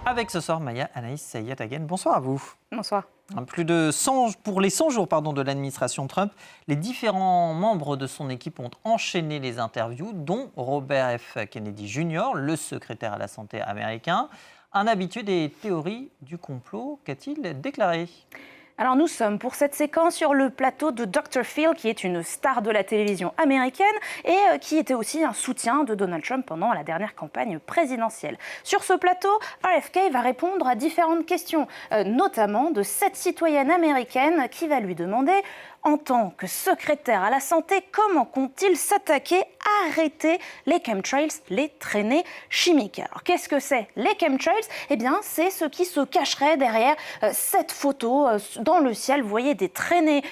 Avec ce soir, Maya Anaïs Sayed-Hagen. Bonsoir à vous. Bonsoir. Pour les 100 jours de l'administration Trump, les différents membres de son équipe ont enchaîné les interviews, dont Robert F. Kennedy Jr., le secrétaire à la santé américain. Un habitué des théories du complot, qu'a-t-il déclaré ? Alors nous sommes pour cette séquence sur le plateau de Dr. Phil, qui est une star de la télévision américaine et qui était aussi un soutien de Donald Trump pendant la dernière campagne présidentielle. Sur ce plateau, RFK va répondre à différentes questions, notamment de cette citoyenne américaine qui va lui demander, en tant que secrétaire à la santé, comment compte-t-il s'attaquer, arrêter les chemtrails, les traînées chimiques. Alors qu'est-ce que c'est les chemtrails ? Eh bien, c'est ce qui se cacherait derrière cette photo dans le ciel. Vous voyez des traînées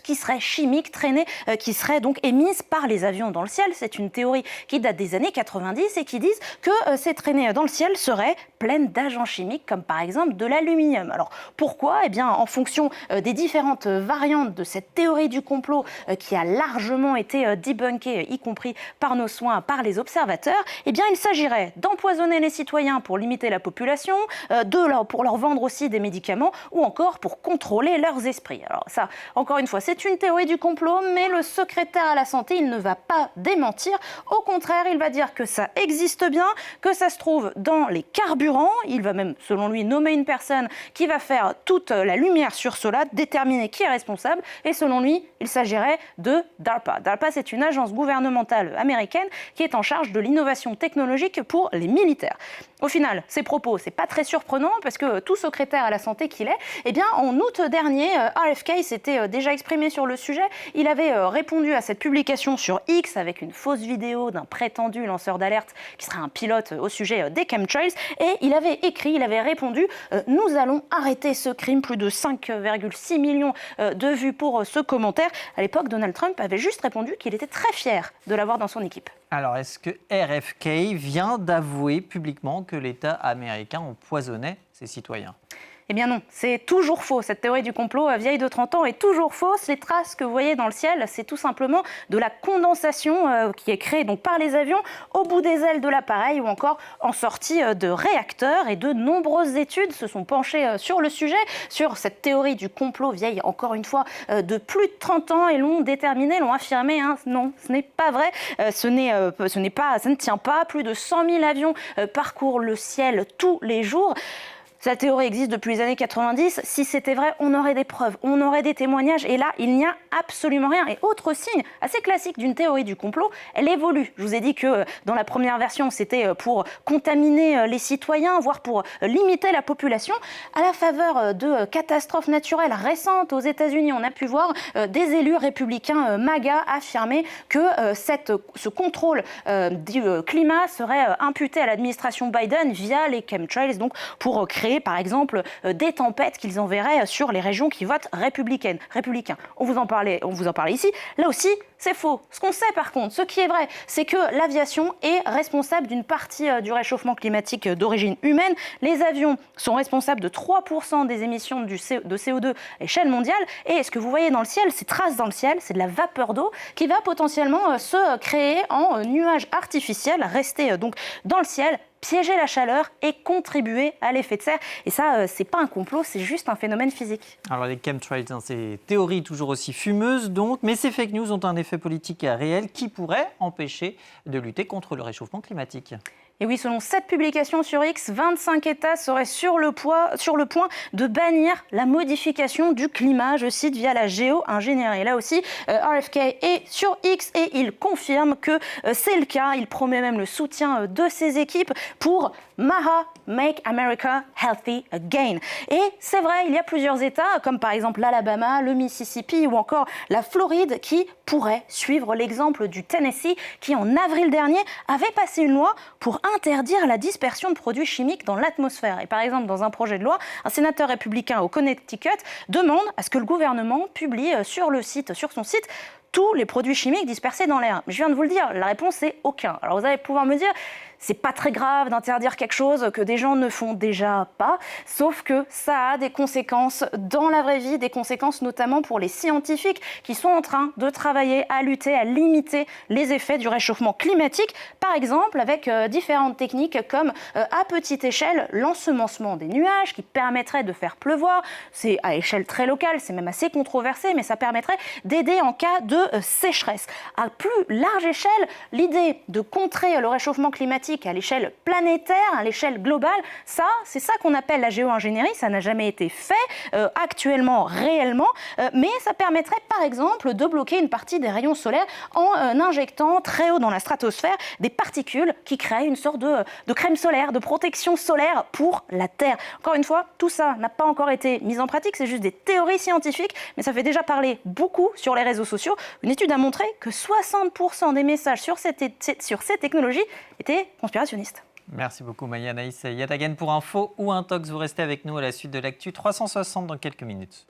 qui seraient chimiques, traînées qui seraient donc émises par les avions dans le ciel. C'est une théorie qui date des années 90 et qui disent que ces traînées dans le ciel seraient pleines d'agents chimiques, comme par exemple de l'aluminium. Alors pourquoi ? Eh bien, en fonction des différentes variantes de cette théorie du complot qui a largement été débunkée, y compris par nos soins, par les observateurs, eh bien, il s'agirait d'empoisonner les citoyens pour limiter la population, pour leur vendre aussi des médicaments ou encore pour contrôler leurs esprits. Alors ça, encore une fois, c'est une théorie du complot, mais le secrétaire à la santé, il ne va pas démentir. Au contraire, il va dire que ça existe bien, que ça se trouve dans les carburants. Il va même, selon lui, nommer une personne qui va faire toute la lumière sur cela, déterminer qui est responsable. Et selon lui, il s'agirait de DARPA. DARPA, c'est une agence gouvernementale américaine qui est en charge de l'innovation technologique pour les militaires. Au final, ces propos, c'est pas très surprenant parce que tout secrétaire à la santé qu'il est, eh bien, en août dernier, RFK s'était déjà exprimé sur le sujet. Il avait répondu à cette publication sur X avec une fausse vidéo d'un prétendu lanceur d'alerte qui serait un pilote au sujet des chemtrails. Et il avait répondu « Nous allons arrêter ce crime ». Plus de 5,6 millions de vues pour ce commentaire. À l'époque, Donald Trump avait juste répondu qu'il était très fier de l'avoir dans son équipe. Alors, est-ce que RFK vient d'avouer publiquement que l'État américain empoisonnait ses citoyens ? Eh bien non, c'est toujours faux. Cette théorie du complot vieille de 30 ans est toujours fausse. Les traces que vous voyez dans le ciel, c'est tout simplement de la condensation qui est créée donc par les avions au bout des ailes de l'appareil ou encore en sortie de réacteurs. Et de nombreuses études se sont penchées sur le sujet, sur cette théorie du complot vieille, encore une fois, de plus de 30 ans et l'ont déterminé, l'ont affirmé. Non, ce n'est pas vrai. Ça ne tient pas. Plus de 100 000 avions parcourent le ciel tous les jours. Cette théorie existe depuis les années 90. Si c'était vrai, on aurait des preuves, on aurait des témoignages. Et là, il n'y a absolument rien. Et autre signe assez classique d'une théorie du complot, elle évolue. Je vous ai dit que dans la première version, c'était pour contaminer les citoyens, voire pour limiter la population. À la faveur de catastrophes naturelles récentes aux États-Unis, on a pu voir des élus républicains MAGA affirmer que ce contrôle du climat serait imputé à l'administration Biden via les chemtrails, donc pour créer par exemple des tempêtes qu'ils enverraient sur les régions qui votent républicains. On vous en parlait ici. Là aussi, c'est faux. Ce qu'on sait par contre, ce qui est vrai, c'est que l'aviation est responsable d'une partie du réchauffement climatique d'origine humaine. Les avions sont responsables de 3% des émissions de CO2 à l'échelle mondiale. Et ce que vous voyez dans le ciel, ces traces dans le ciel, c'est de la vapeur d'eau qui va potentiellement se créer en nuages artificiels, rester donc dans le ciel, piéger la chaleur et contribuer à l'effet de serre. Et ça, c'est pas un complot, c'est juste un phénomène physique. Alors les chemtrails, c'est théorie toujours aussi fumeuse donc, mais ces fake news ont un effet politique réel qui pourrait empêcher de lutter contre le réchauffement climatique. Et oui, selon cette publication sur X, 25 États seraient sur le point de bannir la modification du climat, je cite, via la géo-ingénierie. Là aussi, RFK est sur X et il confirme que c'est le cas. Il promet même le soutien de ses équipes pour MAHA, Make America Healthy Again. Et c'est vrai, il y a plusieurs États, comme par exemple l'Alabama, le Mississippi ou encore la Floride, qui pourraient suivre l'exemple du Tennessee, qui en avril dernier avait passé une loi pour interdire la dispersion de produits chimiques dans l'atmosphère. Et par exemple, dans un projet de loi, un sénateur républicain au Connecticut demande à ce que le gouvernement publie sur son site, tous les produits chimiques dispersés dans l'air. Je viens de vous le dire, la réponse est aucun. Alors vous allez pouvoir me dire, c'est pas très grave d'interdire quelque chose que des gens ne font déjà pas, sauf que ça a des conséquences dans la vraie vie, des conséquences notamment pour les scientifiques qui sont en train de travailler à lutter, à limiter les effets du réchauffement climatique, par exemple avec différentes techniques comme à petite échelle l'ensemencement des nuages qui permettrait de faire pleuvoir. C'est à échelle très locale, c'est même assez controversé, mais ça permettrait d'aider en cas de sécheresse. À plus large échelle, l'idée de contrer le réchauffement climatique à l'échelle planétaire, à l'échelle globale, c'est ça qu'on appelle la géo-ingénierie. Ça n'a jamais été fait actuellement, réellement, mais ça permettrait par exemple de bloquer une partie des rayons solaires en injectant très haut dans la stratosphère des particules qui créent une sorte de crème solaire, de protection solaire pour la Terre. Encore une fois, tout ça n'a pas encore été mis en pratique, c'est juste des théories scientifiques, mais ça fait déjà parler beaucoup sur les réseaux sociaux. Une étude a montré que 60% des messages sur ces technologies étaient conspirationnistes. Merci beaucoup Maya. Anaïs Yatagan pour Info ou Intox. Vous restez avec nous à la suite de l'actu 360 dans quelques minutes.